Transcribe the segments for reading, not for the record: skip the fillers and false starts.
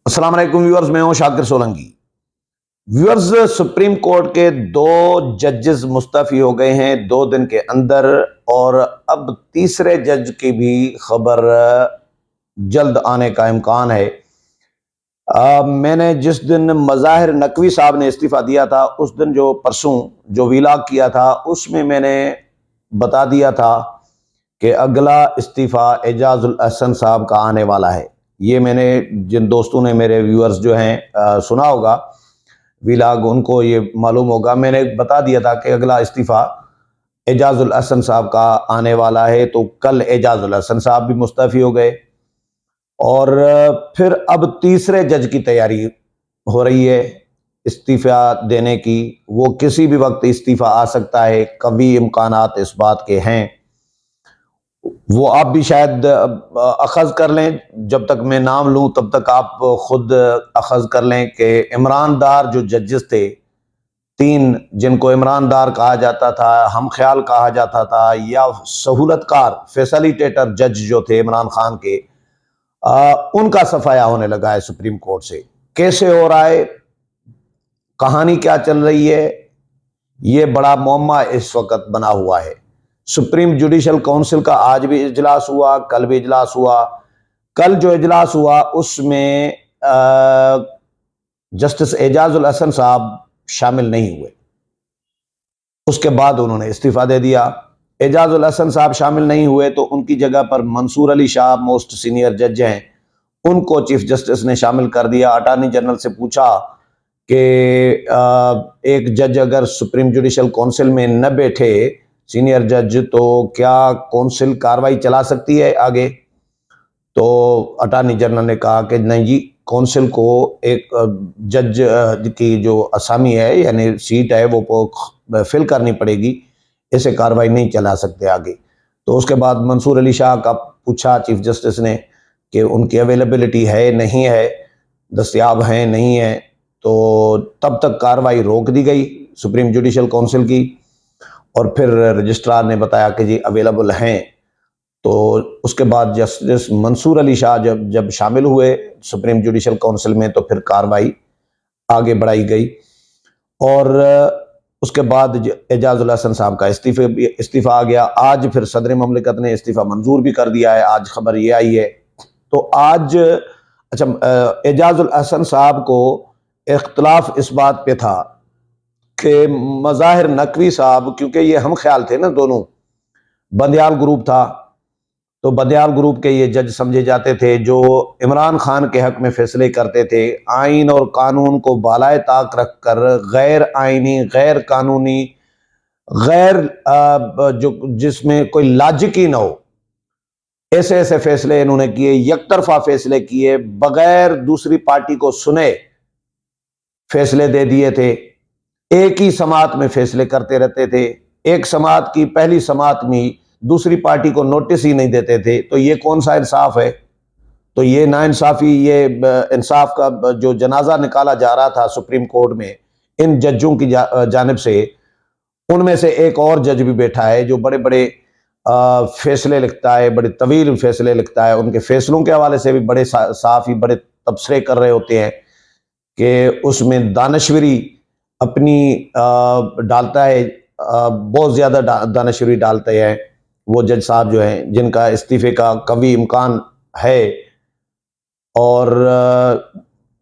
अस्सलाम वालेकुम व्यूअर्स, मैं हूं Shakir Solanki. Viewers, supreme court के दो जजेस मुस्तफी हो गए हैं 2 दिन के अंदर, और अब तीसरे जज की भी खबर जल्द आने का इम्कान है। मैंने जिस दिन मज़ाहिर नकवी साहब ने इस्तीफ़ा दिया था, उस दिन जो परसों जो वीलाग किया था, उसमें मैंने बता दिया था कि अगला इस्तीफ़ा एजाजुल अहसन साहब का आने वाला है। ये मैंने जिन दोस्तों ने, मेरे व्यूअर्स जो हैं सुना होगा वीलाग, उनको ये मालूम होगा। मैंने बता दिया था कि अगला इस्तीफ़ा एजाजुल अहसन साहब का आने वाला है। तो कल एजाजुल अहसन साहब भी मुस्तफ़ी हो गए, और फिर अब तीसरे जज की तैयारी हो रही है इस्तीफ़ा देने की। वो किसी भी वक्त इस्तीफ़ा आ सकता है, कभी इम्कानात इस बात के हैं। वो आप भी शायद अखज़ कर लें, जब तक मैं नाम लूँ तब तक आप खुद अखज़ कर लें कि इमरान दार जो जजेस थे, 3, जिनको इमरान दार कहा जाता था, हम ख्याल कहा जाता था, या सहूलतकार फैसिलिटेटर जज जो थे इमरान खान के, उनका सफाया होने लगा है सुप्रीम कोर्ट से। कैसे हो रहा है, कहानी क्या चल रही है, ये बड़ा मुअम्मा इस वक्त बना हुआ है। सुप्रीम जुडिशल काउंसिल का आज भी इजलास हुआ, कल भी इजलास हुआ। कल जो इजलास हुआ उसमें जस्टिस एजाजुल हसन साहब शामिल नहीं हुए। उसके बाद उन्होंने इस्तीफा दे दिया। एजाजुल हसन साहब शामिल नहीं हुए तो उनकी जगह पर मंसूर अली शाह, मोस्ट सीनियर जज हैं, उनको चीफ जस्टिस ने शामिल कर दिया। अटॉर्नी जनरल से पूछा कि एक जज अगर सुप्रीम जुडिशल काउंसिल में न बैठे, सीनियर जज, तो क्या काउंसिल कार्रवाई चला सकती है आगे? तो अटॉर्नी जनरल ने कहा कि नहीं जी, काउंसिल को एक जज की जो असामी है, यानी सीट है, वो फिल करनी पड़ेगी, ऐसे कार्रवाई नहीं चला सकते आगे। तो उसके बाद मंसूर अली शाह का पूछा चीफ जस्टिस ने कि उनकी अवेलेबिलिटी है, नहीं है, दस्तयाब है, नहीं है। तो तब तक कार्रवाई रोक दी गई सुप्रीम जुडिशल काउंसिल की, और फिर रजिस्ट्रार ने बताया कि जी अवेलेबल हैं। तो उसके बाद जस्टिस मंसूर अली शाह जब जब शामिल हुए सुप्रीम जुडिशल काउंसिल में, तो फिर कार्रवाई आगे बढ़ाई गई। और उसके बाद एजाजुल हसन साहब का इस्तीफा आ गया। आज फिर सदर ममलिकत ने इस्तीफा मंजूर भी कर दिया है, आज खबर ये आई है। तो आज एजाजुल हसन साहब को इख्तलाफ इस बात पे था कि मज़ाहिर नकवी साहब, क्योंकि ये हम ख्याल थे ना दोनों, बंदयाल ग्रुप था, तो बंदयाल ग्रुप के ये जज समझे जाते थे जो इमरान खान के हक में फैसले करते थे, आइन और कानून को बालाए ताक रखकर गैर आइनी, गैर कानूनी, गैर जो जिसमें कोई लॉजिक ही ना हो, ऐसे ऐसे फैसले इन्होंने किए, यकतरफा फैसले किए, बगैर दूसरी पार्टी को सुने फैसले दे दिए थे। एक ही समात में फैसले करते रहते थे, एक समात की पहली समात में दूसरी पार्टी को नोटिस ही नहीं देते थे। तो ये कौन सा इंसाफ है? तो ये नाइंसाफी, ये इंसाफ का जो जनाजा निकाला जा रहा था सुप्रीम कोर्ट में इन जजों की जानिब से, उनमें से एक और जज भी बैठा है जो बड़े बड़े फैसले लिखता है, बड़े तवील फैसले लिखता है। उनके फैसलों के हवाले से भी बड़े साफ ही बड़े तबसरे कर रहे होते हैं कि उसमें दानश्वरी अपनी डालता है, बहुत ज़्यादा दानश्वरी डालते हैं वो जज साहब जो हैं, जिनका इस्तीफे का कभी इम्कान है। और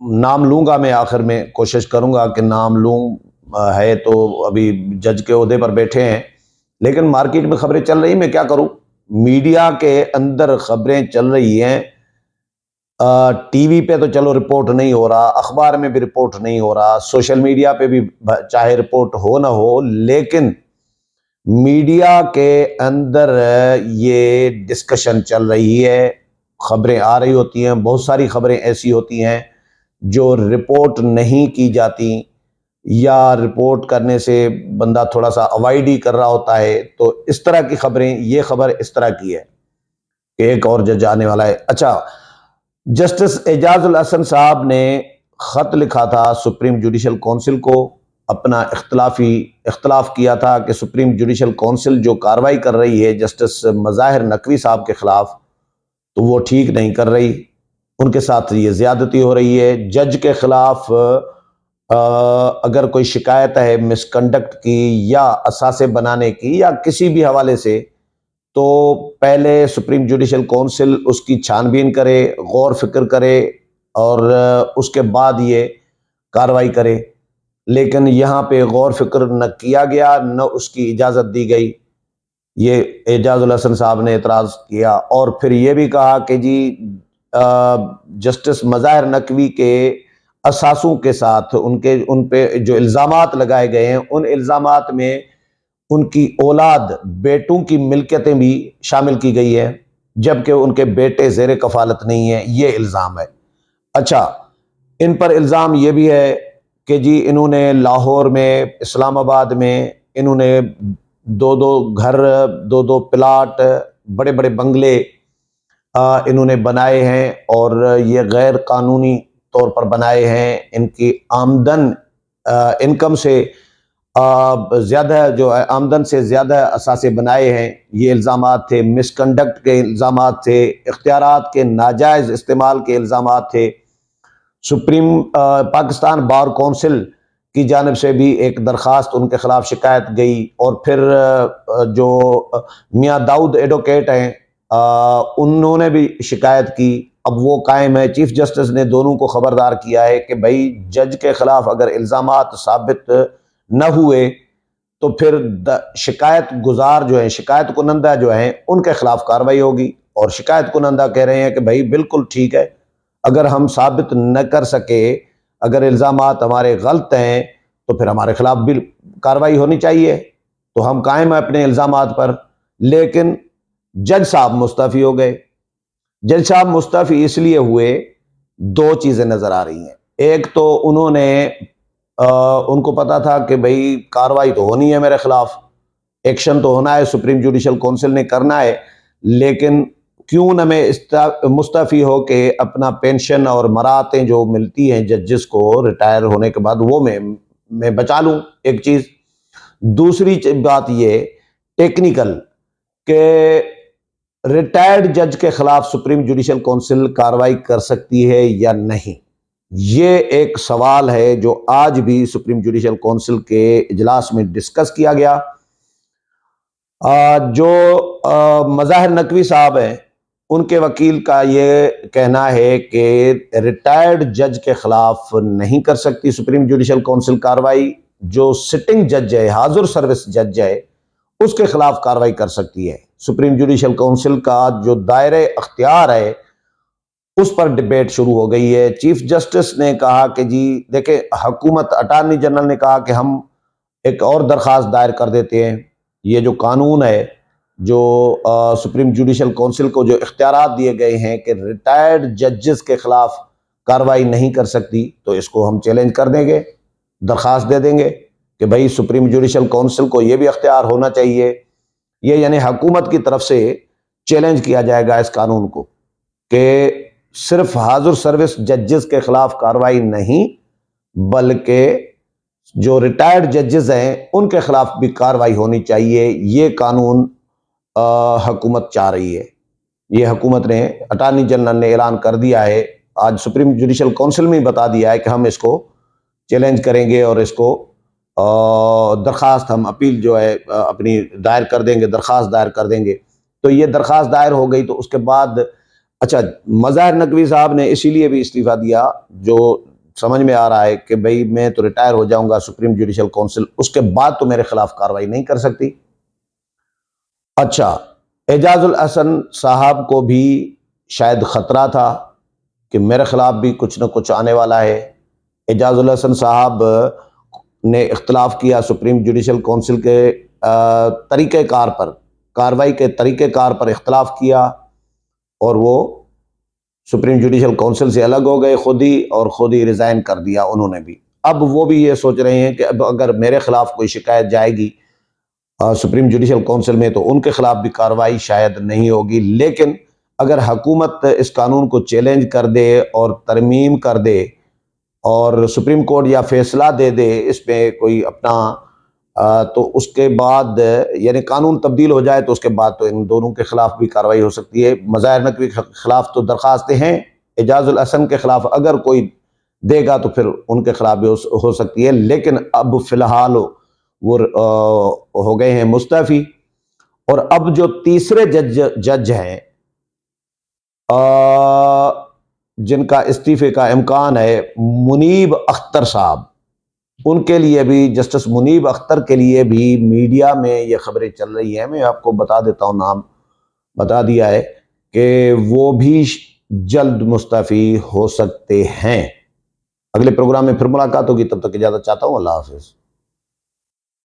नाम लूँगा मैं, आखिर में कोशिश करूँगा कि नाम लूँ। है तो अभी जज के ओहदे पर बैठे हैं, लेकिन मार्केट में खबरें चल रही, मैं क्या करूँ, मीडिया के अंदर खबरें चल रही हैं। टीवी पे तो चलो रिपोर्ट नहीं हो रहा, अखबार में भी रिपोर्ट नहीं हो रहा, सोशल मीडिया पे भी चाहे रिपोर्ट हो ना हो, लेकिन मीडिया के अंदर ये डिस्कशन चल रही है, खबरें आ रही होती हैं। बहुत सारी खबरें ऐसी होती हैं जो रिपोर्ट नहीं की जाती, या रिपोर्ट करने से बंदा थोड़ा सा अवॉइड ही कर रहा होता है। तो इस तरह की खबरें, ये खबर इस तरह की है कि एक और जज आने वाला है। अच्छा, जस्टिस एजाजुल हसन साहब ने खत लिखा था सुप्रीम जुडिशल काउंसिल को, अपना इख्तलाफ किया था कि सुप्रीम जुडिशल काउंसिल जो कार्रवाई कर रही है जस्टिस मज़ाहिर नकवी साहब के खिलाफ, तो वो ठीक नहीं कर रही। उनके साथ ये ज़्यादती हो रही है। जज के ख़िलाफ़ अगर कोई शिकायत है मिसकंडक्ट की या असासे बनाने की या किसी भी हवाले से, तो पहले सुप्रीम जुडिशल काउंसिल उसकी छानबीन करे, गौर फिक्र करे और उसके बाद ये कार्रवाई करे। लेकिन यहाँ पे गौर फिक्र न किया गया, न उसकी इजाज़त दी गई। ये एजाजुल हसन साहब ने एतराज़ किया और फिर ये भी कहा कि जी जस्टिस मज़ाहिर नकवी के असासों के साथ उन पे जो इल्ज़ामात लगाए गए हैं, उन इल्ज़ामात में उनकी औलाद बेटों की मिल्कियतें भी शामिल की गई है, जबकि उनके बेटे ज़ेर कफ़ालत नहीं है, ये इल्ज़ाम है। अच्छा, इन पर इल्ज़ाम ये भी है कि जी इन्होंने लाहौर में, इस्लामाबाद में इन्होंने दो दो घर, दो दो प्लाट, बड़े बड़े बंगले इन्होंने बनाए हैं और ये गैर कानूनी तौर पर बनाए हैं। इनकी आमदन इनकम से ज़्यादा जो है, आमदन से ज़्यादा असासे बनाए हैं। ये इल्ज़ामात थे, मिसकंडक्ट के इल्ज़ामात थे, इख्तियारात के नाजायज़ इस्तेमाल के इल्ज़ामात थे। सुप्रीम पाकिस्तान बार कौंसिल की जानिब से भी एक दरख्वास्त उनके ख़िलाफ़ शिकायत गई और फिर जो मियाँ दाऊद एडवोकेट हैं, उन्होंने भी शिकायत की। अब वो कायम है, चीफ जस्टिस ने दोनों को ख़बरदार किया है कि भाई जज के ख़िलाफ़ अगर इल्ज़ामात साबित न हुए तो फिर शिकायत गुजार जो है, शिकायत कुनंदा जो है, उनके ख़िलाफ़ कार्रवाई होगी। और शिकायत कुनंदा कह रहे हैं कि भाई बिल्कुल ठीक है, अगर हम साबित न कर सके, अगर इल्ज़ामात हमारे गलत हैं, तो फिर हमारे ख़िलाफ़ भी कार्रवाई होनी चाहिए। तो हम कायम हैं अपने इल्ज़ामात पर। लेकिन जज साहब मुस्तफ़ी हो गए। जज साहब मुस्तफ़ी इसलिए हुए, दो चीज़ें नज़र आ रही हैं। एक तो उनको पता था कि भाई कार्रवाई तो होनी है मेरे ख़िलाफ़, एक्शन तो होना है, सुप्रीम जुडिशल काउंसिल ने करना है, लेकिन क्यों न मैं मुस्तफ़ी हो के अपना पेंशन और मरातें जो मिलती हैं जजेस को रिटायर होने के बाद, वो मैं बचा लूँ, एक चीज़। दूसरी बात ये टेक्निकल, के रिटायर्ड जज के खिलाफ सुप्रीम जुडिशल काउंसिल कार्रवाई कर सकती है या नहीं, ये एक सवाल है जो आज भी सुप्रीम जुडिशल काउंसिल के इजलास में डिस्कस किया गया। जो मज़ाहिर नकवी साहब हैं, उनके वकील का ये कहना है कि रिटायर्ड जज के खिलाफ नहीं कर सकती सुप्रीम जुडिशल काउंसिल कार्रवाई। जो सिटिंग जज है, हाजुर सर्विस जज है, उसके खिलाफ कार्रवाई कर सकती है। सुप्रीम जुडिशल काउंसिल का जो दायरे अख्तियार है, उस पर डिबेट शुरू हो गई है। चीफ जस्टिस ने कहा कि जी देखे, हुकूमत, अटार्नी जनरल ने कहा कि हम एक और दरख्वास्त दायर कर देते हैं। ये जो कानून है, जो सुप्रीम जुडिशल काउंसिल को जो इख्तियारात दिए गए हैं कि रिटायर्ड जजेस के खिलाफ कार्रवाई नहीं कर सकती, तो इसको हम चैलेंज कर देंगे, दरख्वास्त दे देंगे कि भाई सुप्रीम जुडिशल काउंसिल को ये भी अख्तियार होना चाहिए। ये यानी हुकूमत की तरफ से चैलेंज किया जाएगा इस कानून को कि सिर्फ हाजुर सर्विस जजेस के खिलाफ कार्रवाई नहीं, बल्कि जो रिटायर्ड जजेस हैं उनके खिलाफ भी कार्रवाई होनी चाहिए। ये कानून हुकूमत चाह रही है। ये हुकूमत ने, अटार्नी जनरल ने ऐलान कर दिया है, आज सुप्रीम जुडिशल काउंसिल में बता दिया है कि हम इसको चैलेंज करेंगे और इसको दरख्वास्त, हम अपील जो है अपनी दायर कर देंगे, दरख्वास्त दायर कर देंगे। तो ये दरख्वास्त दायर हो गई तो उसके बाद, अच्छा, मज़ाहिर नकवी साहब ने इसीलिए भी इस्तीफ़ा दिया, जो समझ में आ रहा है कि भाई मैं तो रिटायर हो जाऊंगा, सुप्रीम जुडिशल काउंसिल उसके बाद तो मेरे खिलाफ कार्रवाई नहीं कर सकती। अच्छा, एजाजुल हसन साहब को भी शायद ख़तरा था कि मेरे खिलाफ भी कुछ न कुछ आने वाला है। एजाजुल हसन साहब ने इख्तलाफ किया सुप्रीम जुडिशल काउंसिल के तरीक़ेकार पर, कार्रवाई के तरीक़ेकार पर इख्तलाफ किया और वो सुप्रीम जुडिशल काउंसिल से अलग हो गए खुद ही, और खुद ही रिज़ाइन कर दिया उन्होंने भी। अब वो भी ये सोच रहे हैं कि अब अगर मेरे खिलाफ कोई शिकायत जाएगी सुप्रीम जुडिशल काउंसिल में, तो उनके खिलाफ भी कार्रवाई शायद नहीं होगी। लेकिन अगर हुकूमत इस कानून को चैलेंज कर दे और तरमीम कर दे और सुप्रीम कोर्ट या फैसला दे दे इस पे कोई अपना, तो उसके बाद यानी कानून तब्दील हो जाए, तो उसके बाद तो इन दोनों के खिलाफ भी कार्रवाई हो सकती है। मज़ाहिर नकवी के खिलाफ तो दरख्वास्तें हैं, एजाजुल हसन के खिलाफ अगर कोई देगा तो फिर उनके खिलाफ भी हो सकती है, लेकिन अब फिलहाल वो हो गए हैं मुस्तफ़ी। और अब जो तीसरे जज हैं जिनका इस्तीफे का इम्कान है, मुनीब अख्तर साहब, उनके लिए भी, जस्टिस मुनीब अख्तर के लिए भी मीडिया में ये खबरें चल रही हैं। मैं आपको बता देता हूँ, नाम बता दिया है कि वो भी जल्द मुस्तफ़ी हो सकते हैं। अगले प्रोग्राम में फिर मुलाकात होगी, तब तक इजाज़त चाहता हूँ। अल्लाह हाफिज़।